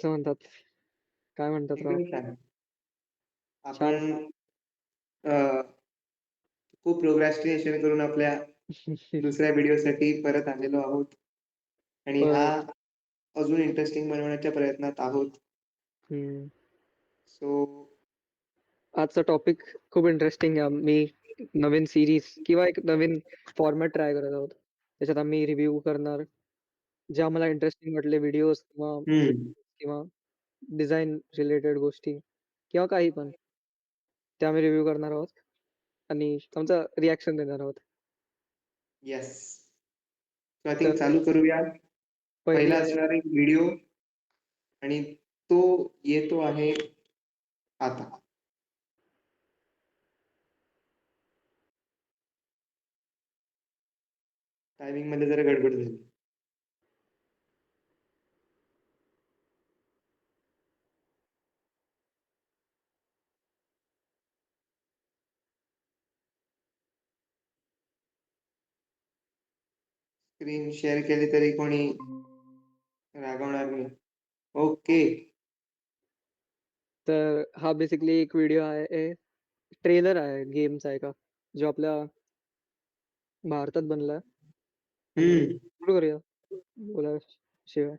असं म्हणतात. काय म्हणतात राव? एकदम छान. छान. आपण अ, खूप प्रोक्रॅस्टिनेशन करून आपल्या दुसऱ्या व्हिडिओसाठी परत आलेलो आहोत आणि हा पर अजून इंटरेस्टिंग बनवण्याच्या प्रयत्नात आहोत. हं. सो आजचा टॉपिक खूप इंटरेस्टिंग आहे. मी नवीन सीरीज किंवा एक नवीन फॉर्मॅट ट्राय करत आहोत. त्याच्यात आम्ही रिव्ह्यू करणार. जे आम्हाला इंटरेस्टिंग वाटले व्हिडिओज किंवा हं. किंवा डिझाइन रिलेटेड गोष्टी किंवा काही पण. ते आम्ही रिव्ह्यू करणार आहोत आणि आमचं रिएक्शन देणार आहोत. येस. सो आय थिंक तर चालू करूया. पहिली पहिला आहे असणार एक व्हिडिओ आणि तो येतो आहे आता. टायमिंगमध्ये जरा गडबड झाली. स्क्रीन शेअर केली तरी कोणी रागवणार नाही. ओके. तर हा बेसिकली एक व्हिडिओ आहे. ट्रेलर आहे गेमचा एका, जो आपल्या भारतात बनलाय आणि हं. सुरू करूया बोलाशिवाय.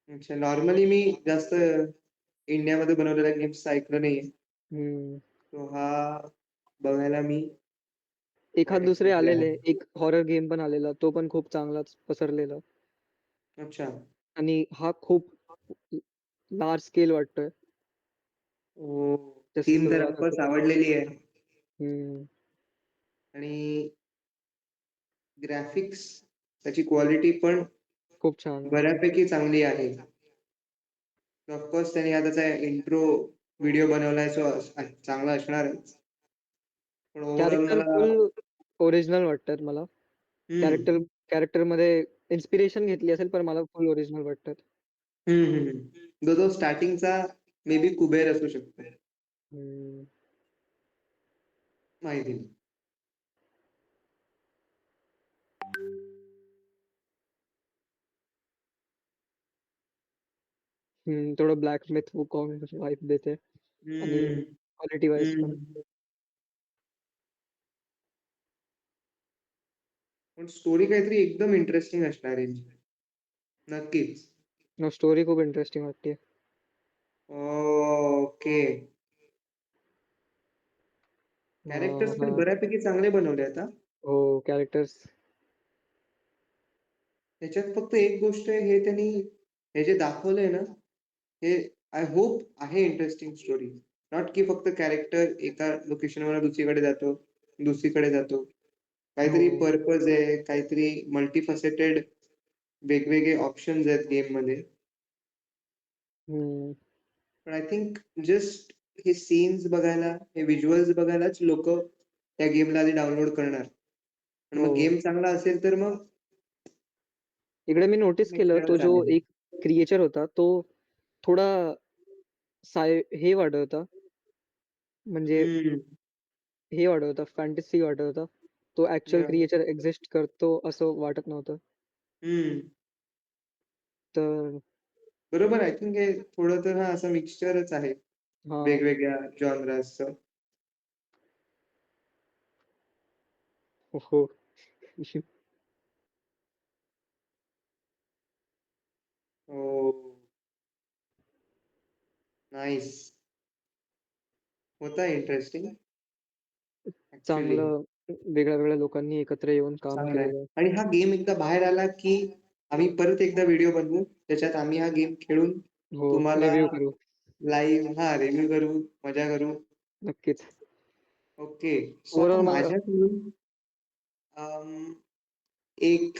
अच्छा. नॉर्मली मी जास्त इंडियामध्ये बनवलेल्या गेम्सचं ऐकलं नाहीये. हं. सो हा बघायला मी एखाद दुसरे एक्साइटेड आहे. आलेले. एक हॉरर गेम पण आलेला. तो पण खूप चांगलाच पसरलेला अच्छा. आणि हा खूप लार्ज स्केल वाटतोय. ओह! जसं थीम तर सुरुवात होते. ऑफकोर्स आवडलेली आहे हं. आणि ग्राफिक्स त्याची क्वालिटी पण खूप छान आहे. बऱ्यापैकी चांगली आहे. ऑफकोर्स त्याने हा त्याचा इंट्रो व्हिडिओ बनवलाय सो चांगला असणारच. पण ओव्हरऑल कॅरेक्टर मला फुल ओरिजिनल वाटतात मला. हं. कॅरेक्टर कॅरेक्टरमध्ये इन्स्पिरेशन घेतली असेल, पण मला फुल ओरिजिनल वाटतात. हं, हं, हं. जो स्टार्टिंगचा मे बी कुबेर असू शकतो. हं. माहिती नाही. थोडं ब्लॅक मिथ वूकॉंग वाइब देते आणि हं, क्वालिटी वाईज पण. हं. पण स्टोरी काहीतरी एकदम इंटरेस्टिंग असणार आहे. नक्कीच. स्टोरी खूप इंटरेस्टिंग वाटते. ओके. कॅरेक्टर्स पण हां. बऱ्यापैकी चांगले बनवले आहेत हां. हो, कॅरेक्टर्स त्याच्यात फक्त एक गोष्ट आहे, हे त्यांनी हे जे दाखवलंय ना, हे आय होप आहे इंटरेस्टिंग स्टोरी. नॉट की फक्त कॅरेक्टर एका लोकेशनवरून दुसरीकडे जातो. हो. काहीतरी पर्पज आहे, काहीतरी मल्टीफेसेटेड वेगवेगळे ऑप्शन्स आहेत गेममध्ये. हं. पण आय थिंक जस्ट हे सीन्स बघायला, हे व्हिज्युअल्स बघायलाच लोकं त्या गेमला आधी डाउनलोड करणार. आणि हो. मग गेम चांगला असेल तर मग इकडे मी नोटीस मग केलं, खेळायला तो जो चालेल. एक क्रिएचर होता, तो थोडा हे वाटत होता, म्हणजे हं. हे वाटत होता, फॅन्टसी वाटत होता. तो ॲक्चुअल याह! क्रिएचर एक्झिस्ट करतो असं वाटत नव्हतं. हं. तर बरोबर आय थिंक हे थोडं तर हां, असं मिक्सचरच आहे हां. वेगवेगळ्या जॉनराचं. हो. ओह! नाईस. होता इंटरेस्टिंग ॲक्चुअली. चांगलं वेगळ्या-वेगळ्या लोकांनी एकत्र येऊन काम चांगला आहे. केलेलं. आणि हा गेम एकदा बाहेर आला, की आम्ही परत एकदा व्हिडिओ बनवू. त्याच्यात आम्ही हा गेम खेळून हो, तुम्हाला रिव्ह्यू करू. लाईव्ह हां, रिव्ह्यू करू, मजा करू. नक्कीच. ओके. सो आता ओव्हरऑल मला माझ्याकडून अं, एक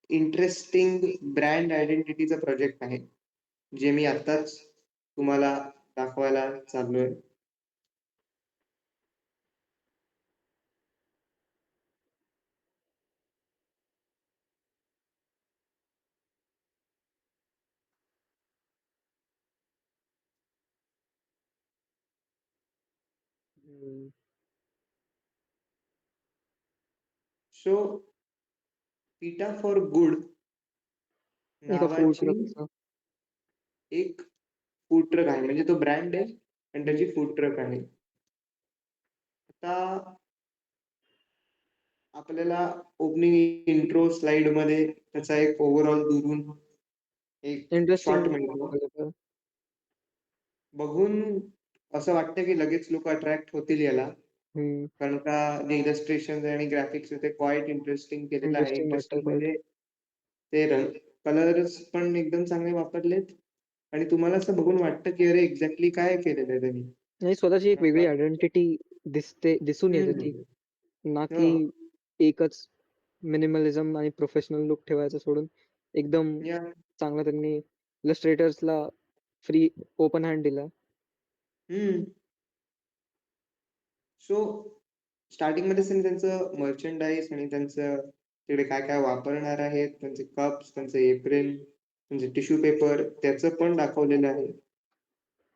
इंटरेस्टिंग ब्रँड आयडेंटिटीचा प्रोजेक्ट आहे, जे मी आत्ताच तुम्हाला दाखवायला चाललोय. हं, सो पीटा फॉर गुड एका फूड नावाची ट्रकचं. एक फूड ट्रक आहे. म्हणजे तो ब्रँड आहे आणि हं. त्याची फूड ट्रक आहे. आता आपल्याला ओपनिंग इंट्रो स्लाइडमध्ये त्याचा एक ओव्हरऑल दुरून एक इंटरेस्टिंग शॉट मिळतो. बघायला तर. बघून असं वाटतं की लगेच लोकं अट्रॅक्ट होतील याला. हं. कारण का जे इलस्ट्रेशन्स आणि ग्राफिक्स आहे ते क्वाईट इंटरेस्टिंग केलेलं आहे. इंटरेस्टिंग वाटतंय इंटरेस्टिंग क्वाईट. म्हणजे ते कलर्स पण एकदम चांगले वापरलेत आणि तुम्हाला असं बघून वाटतं की अरे एक्झॅक्टली काय केलेलं आहे त्यांनी. आणि स्वतःची एक वेगळी आता आयडेंटिटी दिसून येते ती. हं. ना की हो. एकच मिनिमलिझम आणि प्रोफेशनल लूक ठेवायचं सोडून एकदम या चांगलं त्यांनी इलस्ट्रेटर्सला फ्री ओपन हँड दिला. हं. सो स्टार्टिंगमध्येच त्यांनी त्यांचं मर्चंडाइज आणि त्यांचं तिकडे काय-काय वापरणार आहेत, त्यांचे कप्स, त्यांचे एप्रिल, त्यांचे टिश्यू पेपर त्याचं पण दाखवलेलं आहे.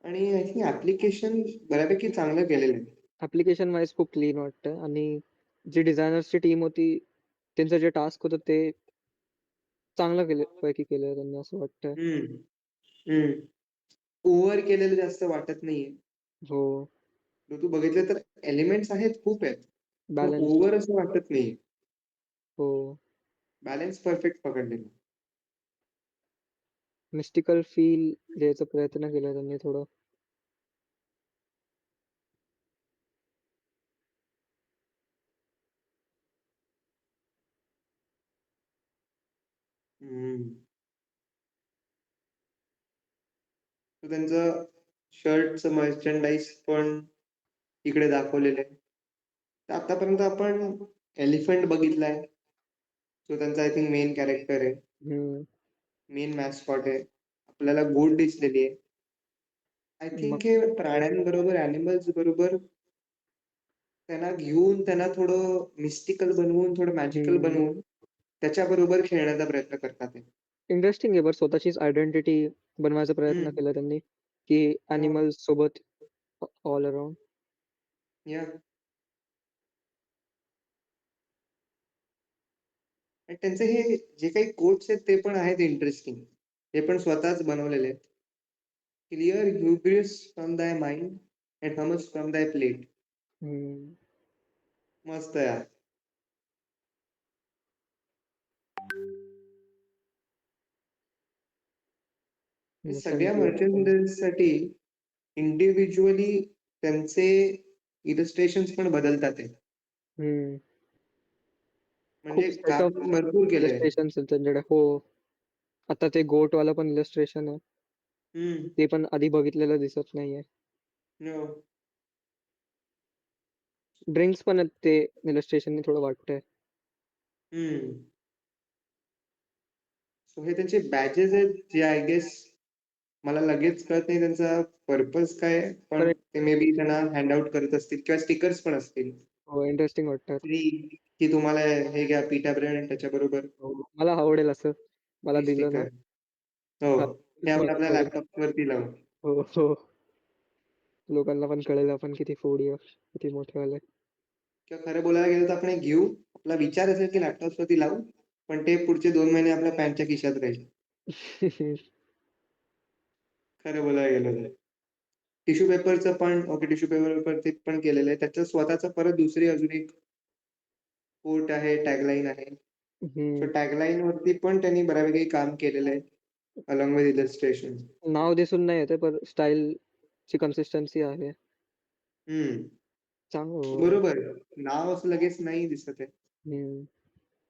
आणि आय थिंक ॲप्लिकेशन बऱ्यापैकी चांगलं केलेलं आहे. ॲप्लिकेशन वाईज खूप क्लीन वाटतं आणि जी डिझायनर्सची टीम होती, त्यांचं जे टास्क होतं ते चांगलं पैकी केलं त्यांनी असं वाटतंय. हं, हं. ओव्हर केलेलं जास्त वाटत नाहीये. हो, जर तू बघितलं तर एलिमेंट्स आहेत, खूप आहेत. पण बॅलन्स्ड. ओव्हर असं वाटत नाहीये. हो, बॅलन्स परफेक्ट पकडलेला. मिस्टिकल फील द्यायचा प्रयत्न केला त्यांनी थोडं. हं. तर त्यांचं शर्टचं मर्चंडाइज पण इकडे दाखवलेलं आहे. तर आतापर्यंत आपण एलिफंट बघितलाय. तो त्यांचा आय थिंक मेन कॅरेक्टर आहे. हं. मेन मॅस्कॉट आहे. आपल्याला गोट दिसलेली आहे. आय मग थिंक हे प्राण्यांबरोबर, ॲनिमल्स बरोबर त्यांना घेऊन त्यांना थोडं मिस्टिकल बनवून, थोडं मॅजिकल हं. बनवून त्याच्याबरोबर खेळण्याचा प्रयत्न करतात ते. इंटरेस्टिंग आहे बरं स्वतःचीच आयडेंटिटी बनवायचा प्रयत्न हं. केला त्यांनी, की हो. ॲनिमल्स सोबत ऑल अराउंड. याह आणि त्यांचे हे जे काही कोट्स आहेत ते पण आहेत इंटरेस्टिंग. ते पण स्वतःच बनवलेले आहेत. Clear hubris from thy mind and hummus from thy plate. हं. मस्त यार. हे मिशन सगळ्या क्लिअर. मर्चंडाइजसाठी इंडिव्हिज्युअली त्यांचे इलस्ट्रेशन्स पण बदलतात आहे. हं. खूप म्हणजे सेट ऑफ काम भरपूर केलंय. इलस्ट्रेशन्स आहेत त्यांच्याकडे. हो. आता ते गोटवालं पण इलस्ट्रेशन आहे. हं. ते पण आधी बघितलेलं दिसत नाहीये. हो. ड्रिंक्स पण आहेत ते इलस्ट्रेशननी थोडं वाटतंय. हं. सो हे त्यांचे बॅजेस आहेत जे आय गेस मला लगेच कळत नाही त्यांचा पर्पज काय आहे? पण पण ते मे बी त्यांना हँड आउट करत असतील किंवा स्टिकर्स पण असतील. हो, इंटरेस्टिंग वाटतात. फ्री की तुम्हाला हे घ्या पिठा ब्रेड आणि त्याच्याबरोबर हो, मला आवडेल असं. मला हे दिलं ना, स्टिकर. हो. हे आपण मला आपल्या आवडेल. लॅपटॉपवरती लावू. हो, हो. लोकांना पण कळेल आपण किती फूडी आहोत, किती मोठेवाले. किंवा खरं बोलायला गेलं तर आपण हे घेऊ. आपला विचार असेल की लॅपटॉपवरती लावू. पण ते पुढचे 2 महिने आपल्या पॅन्टच्या खिशात राहील. खरं बोलायला गेलं तर. टिश्यू पेपरचं पण ओके टिश्यू पेपरवरती पण केलेलं आहे. त्याचं स्वतःचं परत दुसरी अजून एक कोट आहे, टॅगलाईन आहे. सो हं. टॅगलाईनवरती पण त्यांनी बऱ्यापैकी काम केलेलं आहे. Along with illustration. नाव दिसून नाही येत आहे, पण स्टाईलची कन्सिस्टन्सी आहे. हं. चांगलं हो. बरोबर. नाव असं लगेच नाही दिसत आहे. हं.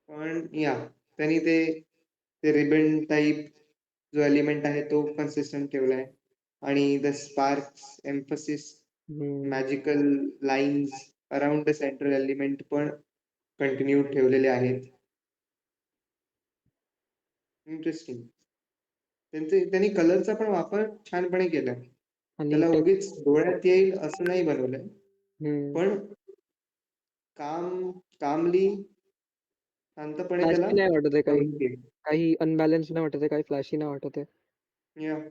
पण याह त्यांनी ते रिबन टाइप जो एलिमेंट आहे तो कन्सिस्टंट ठेवलाय आणि द स्पार्क्स, एम्फसिस, हं. Magical lines around the central element पण कंटिन्यू ठेवलेले आहेत. इंटरेस्टिंग. त्यांनी कलरचा पण वापर छानपणे केलाय. आणि त्याला उगीच हो. डोळ्यात येईल असं नाही बनवलंय. हं. पण कामली शांतपणे त्याला फ्लॅशी नाही वाटत आहे काही. बनवून केलं. काही अनबॅलन्स नाही वाटत आहे, काही फ्लॅशी नाही वाटत आहे. याह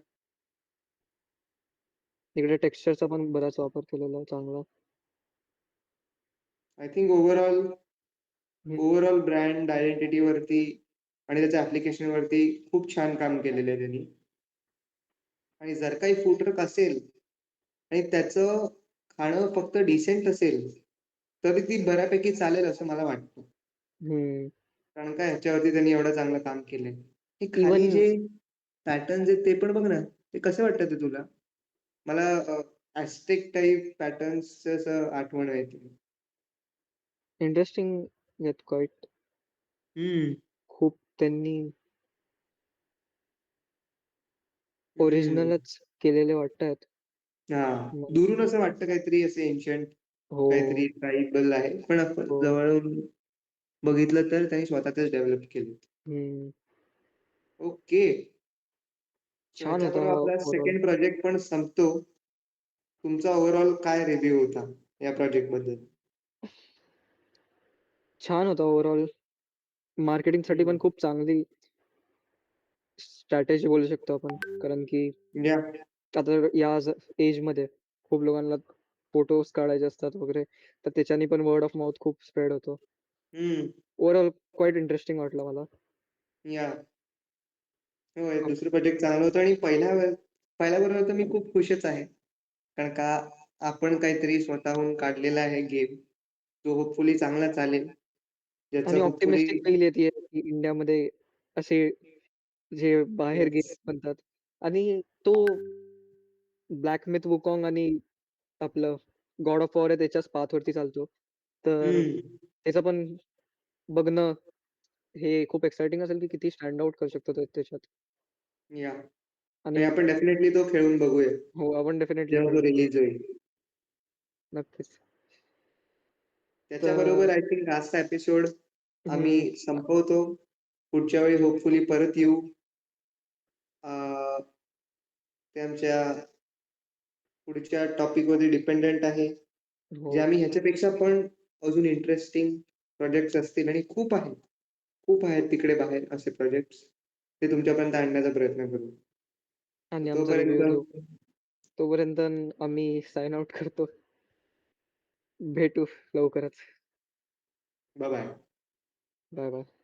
तिकडे टेक्स्चरचा पण बराच वापर केलेला आहे चांगला. आय थिंक ओव्हरऑल हं. ओव्हरऑल ब्रँड आयडेंटिटीवरती आणि त्याच्या ॲप्लिकेशनवरती खूप छान काम केलेलं आहे त्यांनी. आणि जर काही फूड ट्रक असेल आणि त्याचं खाणं फक्त डिसेंट असेल, तरी ती बऱ्यापैकी चालेल असं मला वाटतं. हं. कारण का ह्याच्यावरती त्यांनी एवढं चांगलं काम केलंय. हे इव्हन खाली जे पॅटर्न्स आहेत ते पण बघ ना, ते कसं वाटतं ते तुला? मला Aztec टाइप पॅटर्न्सचं असं आठवण येते. इंटरेस्टिंग आहेत क्वाईट. हं, खूप त्यांनी हं. ओरिजिनलच केलेले वाटतायत. हां. मला. दुरून असं वाटतं काहीतरी असे एन्शियंट हो, काहीतरी ट्राइबल आहे. पण आपण हो. जवळून बघितलं तर त्यांनी स्वतःचच डेव्हलप केलं. हं. ओके. सो छान होता ह्याच्याबरोबर आपला ओव्हरऑल. सेकंड प्रोजेक्ट पण संपतो. तुमचा ओव्हरऑल काय रिव्ह्यू होता या प्रोजेक्टबद्दल? छान होता ओव्हरऑल. मार्केटिंगसाठी पण हं. खूप चांगली स्ट्रॅटेजी बोलू शकतो आपण. कारण की या आता या एजमध्ये खूप लोकांना फोटोज काढायचे असतात वगैरे, तर त्याच्याने पण वर्ड ऑफ माउथ खूप स्प्रेड होतो. हं. ओव्हरऑल क्वाईट इंटरेस्टिंग वाटलं मला. या होय, आप दुसरं प्रोजेक्ट चांगलं होतं आणि पहिल्याबरोबर तर मी खूप खुशच आहे. कारण का आपण काहीतरी स्वतःहून काढलेला आहे गेम, जो होपफुली चांगला चालेल. आणि ज्याचं होपफुली ऑप्टिमिस्टिक फील येतीये, की इंडियामध्ये असे जे बाहेर गेम येस. बनतात आणि तो ब्लॅक मिथ वुकॉंग आणि आपलं गॉड ऑफ वॉर आहे त्याच्याच पाथवरती चालतो. तर हं. त्याचं पण बघणं हे खूप एक्साइटिंग असेल, की किती स्टँड आउट करू शकतो तो त्याच्यात. या आणि आणि आपण डेफिनेटली तो खेळून बघूया, हो, आपण डेफिनेटली जेव्हा तो खेळू. रिलीज होईल. नक्कीच. त्याच्याबरोबर तर आय थिंक आजचा एपिसोड आम्ही हं. संपवतो. पुढच्या वेळी होपफुली परत येऊ. अ, ते आमच्या पुढच्या टॉपिकवरती डिपेंडंट आहे. हो. जे आम्ही ह्याच्यापेक्षा पण अजून इंटरेस्टिंग प्रोजेक्ट्स असतील आणि खूप आहेत. खूप आहेत तिकडे बाहेर असे प्रोजेक्ट्स. ते तुमच्यापर्यंत आणण्याचा प्रयत्न करू. तर आणि आमचा रिव्ह्यू देऊ. तोपर्यंत तोपर्यंत आम्ही साइन आउट करतो. भेटू लवकरच. बाय-बाय. Bye, bye.